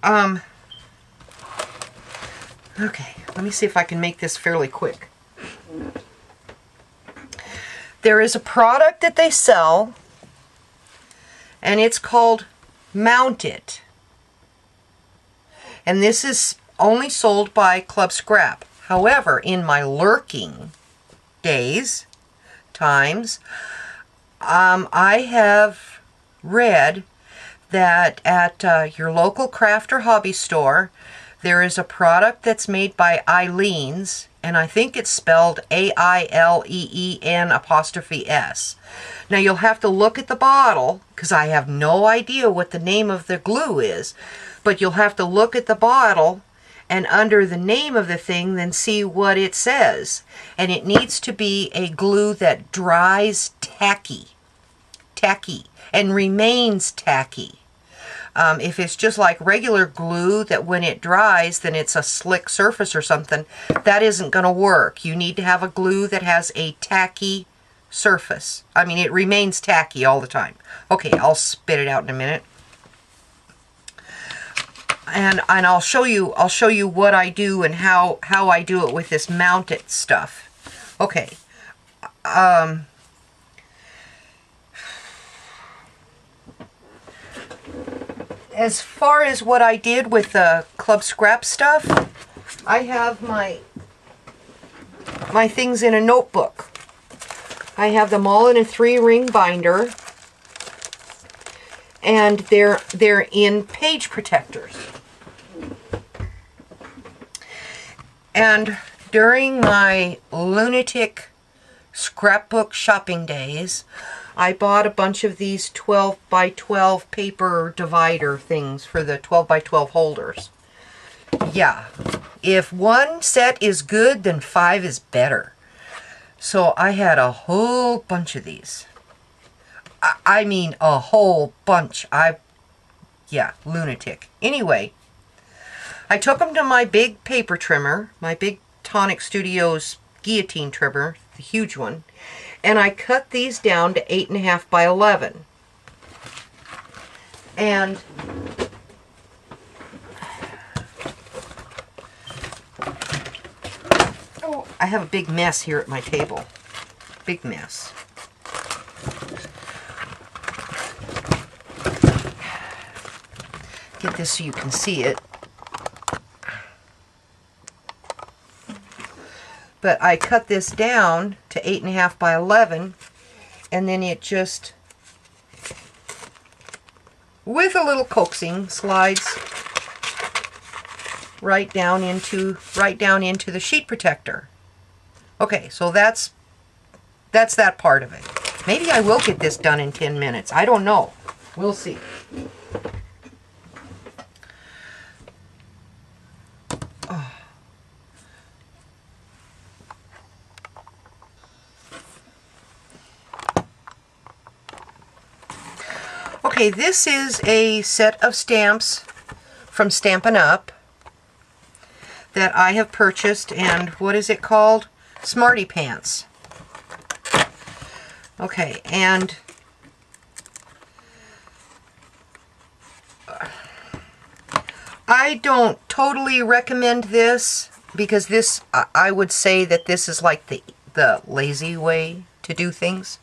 Okay, let me see if I can make this fairly quick. There is a product that they sell, and it's called Unmounted. And this is only sold by Club Scrap. However, in my lurking times, I have read that at your local craft or hobby store, there is a product that's made by Eileen's, and I think it's spelled AILEEN''S. Now you'll have to look at the bottle, because I have no idea what the name of the glue is, but you'll have to look at the bottle and under the name of the thing then see what it says. And it needs to be a glue that dries tacky, and remains tacky. If it's just like regular glue that when it dries then it's a slick surface or something, that isn't going to work. You need to have a glue that has a tacky surface. I mean, it remains tacky all the time. Okay, I'll spit it out in a minute. And I'll show you what I do and how I do it with this Unmounted stuff. Okay. As far as what I did with the Club Scrap stuff, I have my things in a notebook. I have them all in a 3-ring binder, and they're in page protectors. And during my lunatic scrapbook shopping days, I bought a bunch of these 12 by 12 paper divider things for the 12 by 12 holders. Yeah, if one set is good, then 5 is better. So I had a whole bunch of these. I mean a whole bunch. Yeah, lunatic. Anyway, I took them to my big paper trimmer, my big Tonic Studios guillotine trimmer, the huge one, and I cut these down to 8.5 by 11. And oh, I have a big mess here at my table. Big mess. Get this so you can see it. But I cut this down to 8.5 by 11, and then it just, with a little coaxing, slides right down into the sheet protector. Okay, so that's that part of it. Maybe I will get this done in 10 minutes. I don't know. We'll see. Okay, this is a set of stamps from Stampin' Up! That I have purchased, and what is it called? Smarty Pants. Okay, and I don't totally recommend this, because this, I would say that this is like the lazy way to do things.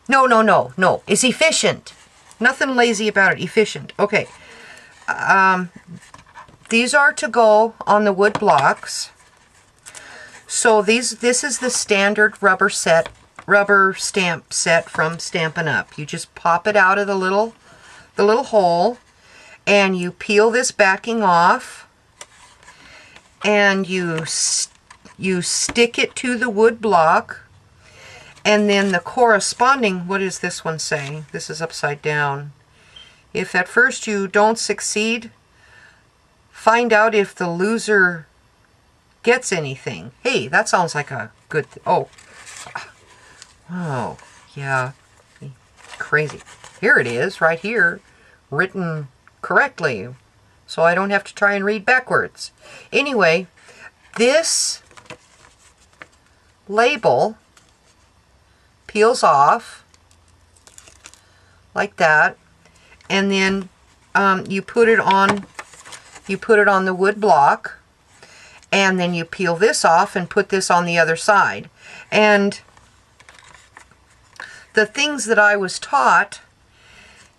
No. It's efficient. Nothing lazy about it. Efficient. Okay. These are to go on the wood blocks. So this is the standard rubber stamp set from Stampin' Up! You just pop it out of the little hole, and you peel this backing off, and you stick it to the wood block. And then the corresponding, what is this one saying? This is upside down. If at first you don't succeed, find out if the loser gets anything. Hey, that sounds like a good oh, yeah, crazy. Here it is, right here, written correctly, so I don't have to try and read backwards. Anyway, this label peels off like that, and then you put it on the wood block, and then you peel this off and put this on the other side. And the things that I was taught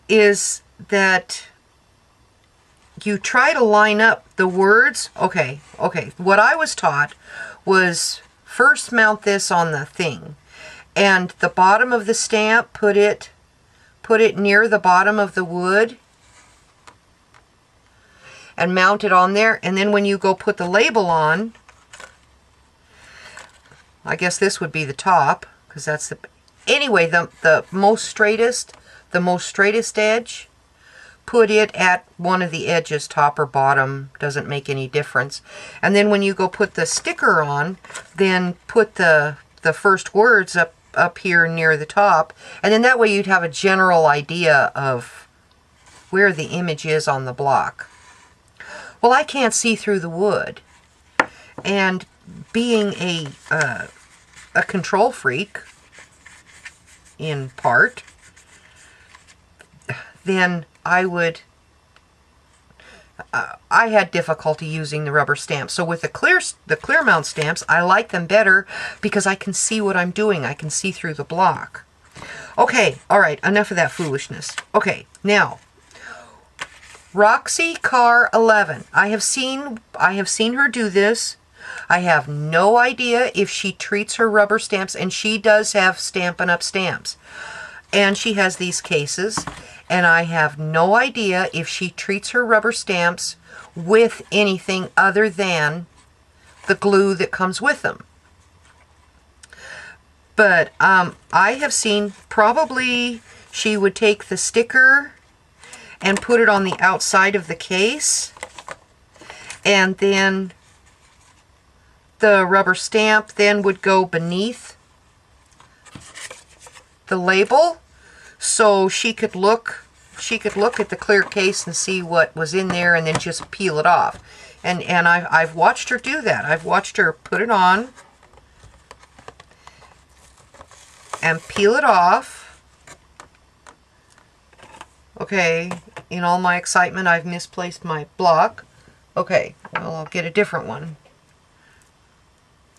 is that you try to line up the words. Okay, what I was taught was first mount this on the thing, and the bottom of the stamp, put it near the bottom of the wood and mount it on there. And then when you go put the label on, I guess this would be the top, because that's the, anyway, the most straightest edge, put it at one of the edges, top or bottom, doesn't make any difference. And then when you go put the sticker on, then put the first words up here near the top, and then that way you'd have a general idea of where the image is on the block. Well, I can't see through the wood, and being a control freak in part, then I had difficulty using the rubber stamps. So with the clear mount stamps, I like them better because I can see what I'm doing. I can see through the block. Okay, all right, enough of that foolishness. Okay, now, Roxy Car 11. I have seen her do this. I have no idea if she treats her rubber stamps, and she does have Stampin' Up! Stamps. And she has these cases, and I have no idea if she treats her rubber stamps with anything other than the glue that comes with them. But I have seen, probably she would take the sticker and put it on the outside of the case, and then the rubber stamp then would go beneath the label, so she could look at the clear case and see what was in there, and then just peel it off. And I've watched her do that. I've watched her put it on and peel it off. Okay, in all my excitement, I've misplaced my block. Okay, well, I'll get a different one.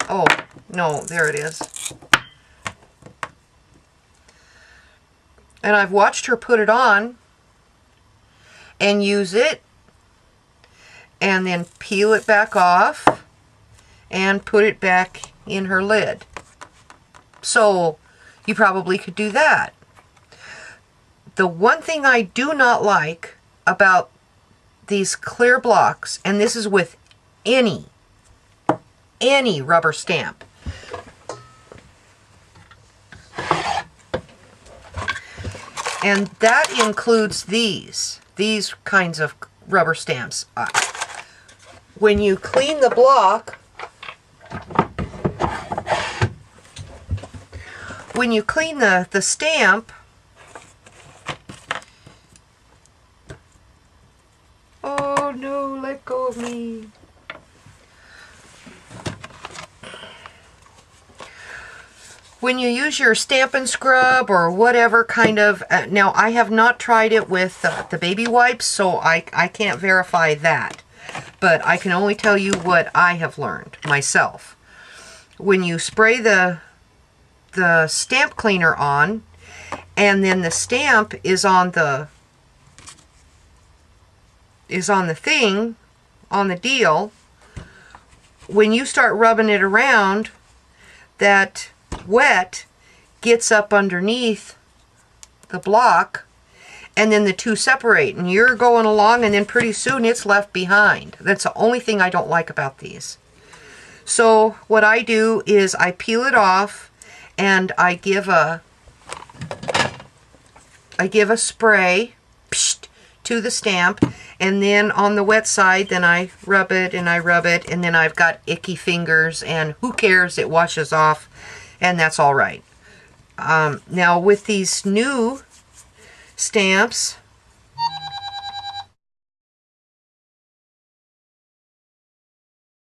Oh, no, there it is. And I've watched her put it on and use it, and then peel it back off and put it back in her lid. So you probably could do that. The one thing I do not like about these clear blocks, and this is with any rubber stamp, and that includes these kinds of rubber stamps. When you clean the block, when you clean the stamp, oh no, let go of me. When you use your Stampin' Scrub or whatever kind of, now I have not tried it with the baby wipes, so I can't verify that. But I can only tell you what I have learned myself. When you spray the stamp cleaner on, and then the stamp is on the thing, on the deal, when you start rubbing it around, that wet gets up underneath the block, and then the two separate, and you're going along, and then pretty soon it's left behind. That's the only thing I don't like about these. So what I do is I peel it off, and I give a spray to the stamp, and then on the wet side, then I rub it, and then I've got icky fingers, and who cares, it washes off, and that's all right. Now with these new stamps,